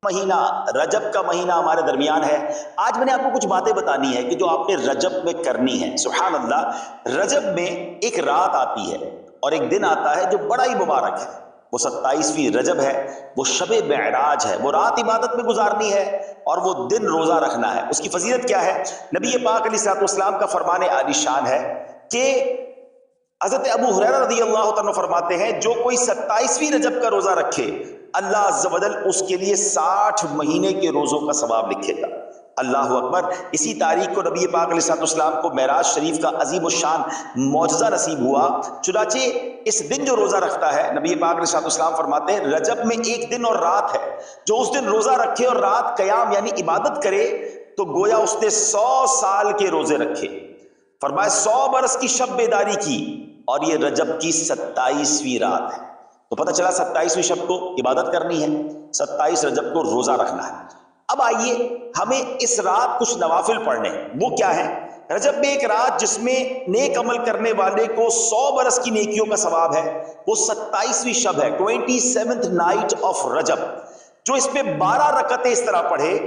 مہینہ رجب کا مہینہ ہمارے درمیان ہے۔ آج میں نے آپ کو کچھ باتیں بتانی ہے کہ جو آپ نے رجب میں کرنی ہے۔ سبحان اللہ، رجب میں ایک رات آتی ہے اور ایک دن آتا ہے جو بڑا ہی مبارک ہے، وہ 27ویں رجب ہے، وہ شب معراج ہے۔ وہ رات عبادت میں گزارنی ہے اور وہ دن روزہ رکھنا ہے۔ اس کی فضیلت کیا ہے؟ نبی پاک علیہ الصلوۃ والسلام کا فرمان عالی شان ہے کہ حضرت ابو ہریرہ رضی اللہ تعالیٰ فرماتے ہیں جو کوئی 27ویں رجب کا روزہ رکھے اللہ عز و جل اس کے لیے 60 مہینے کے روزوں کا ثواب لکھے گا۔ اللہ اکبر۔ اسی تاریخ کو نبی پاک علیہ الصلوۃ والسلام کو معراج شریف کا عظیم الشان معجزہ نصیب ہوا۔ چنانچہ اس دن جو روزہ رکھتا ہے، نبی پاک علیہ الصلوۃ والسلام فرماتے ہیں رجب میں ایک دن اور رات ہے، جو اس دن روزہ رکھے اور رات قیام یعنی عبادت کرے تو گویا اس نے 100 سال کے روزے رکھے۔ فرمایا 100 برس کی شب بیداری کی، اور یہ رجب کی 27ویں رات ہے۔ تو پتہ چلا 27ویں شب کو عبادت کرنی ہے، 27 رجب کو روزہ رکھنا ہے۔ اب آئیے ہمیں اس رات کچھ نوافل پڑھنے ہیں۔ وہ کیا ہے؟ رجب میں ایک رات جس میں نیک عمل کرنے والے کو 100 برس کی نیکیوں کا ثواب ہے، وہ 27ویں شب ہے، 27th نائٹ آف رجب، جو اس میں 12 رکعتیں اس طرح پڑھے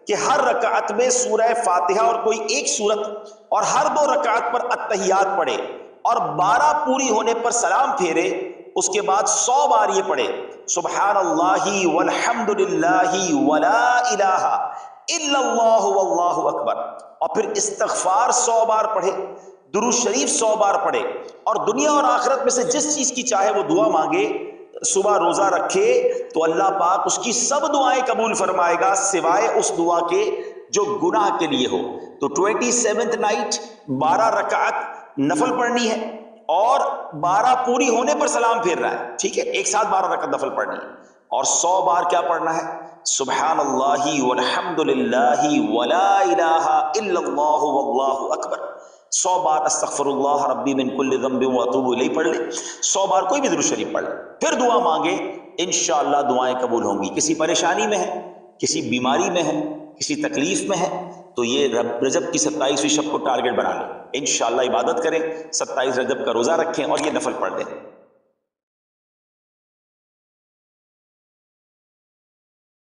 کہ ہر رکعت میں سورہ فاتحہ اور کوئی ایک سورت، اور ہر 2 رکعت پر التحیات پڑھے، اور 12 پوری ہونے پر سلام پھیرے۔ اس کے بعد 100 بار یہ پڑھے سبحان اللہ والحمد للہ ولا الہ الا اللہ واللہ اکبر، اور پھر استغفار 100 بار پڑھے، درود شریف 100 بار پڑھے، اور دنیا اور آخرت میں سے جس چیز کی چاہے وہ دعا مانگے۔ صبح روزہ رکھے تو اللہ پاک اس کی سب دعائیں قبول فرمائے گا سوائے اس دعا کے جو گناہ کے لیے ہو۔ تو 27th نائٹ 12 رکعت نفل پڑھنی ہے، اور 12 پوری ہونے پر سلام پھیر رہا ہے، ٹھیک ہے، ایک ساتھ 12 رکعت نفل پڑھنی ہے، اور 100 بار کیا پڑھنا ہے؟ سبحان اللہ والحمد للہ ولا الہ الا اللہ واللہ اکبر۔ 100 بار استغفر اللہ ربی من کل ذنب واتوب الیہ پڑھ لے، 100 بار کوئی بھی درود شریف پڑھ لے، پھر دعا مانگے، انشاءاللہ دعائیں قبول ہوں گی۔ کسی پریشانی میں ہے، کسی بیماری میں ہے، کسی تکلیف میں ہے، تو یہ رجب کی 27ویں شب کو ٹارگٹ بنا لیں، انشاءاللہ عبادت کریں، 27 رجب کا روزہ رکھیں اور یہ نفل پڑھ لیں۔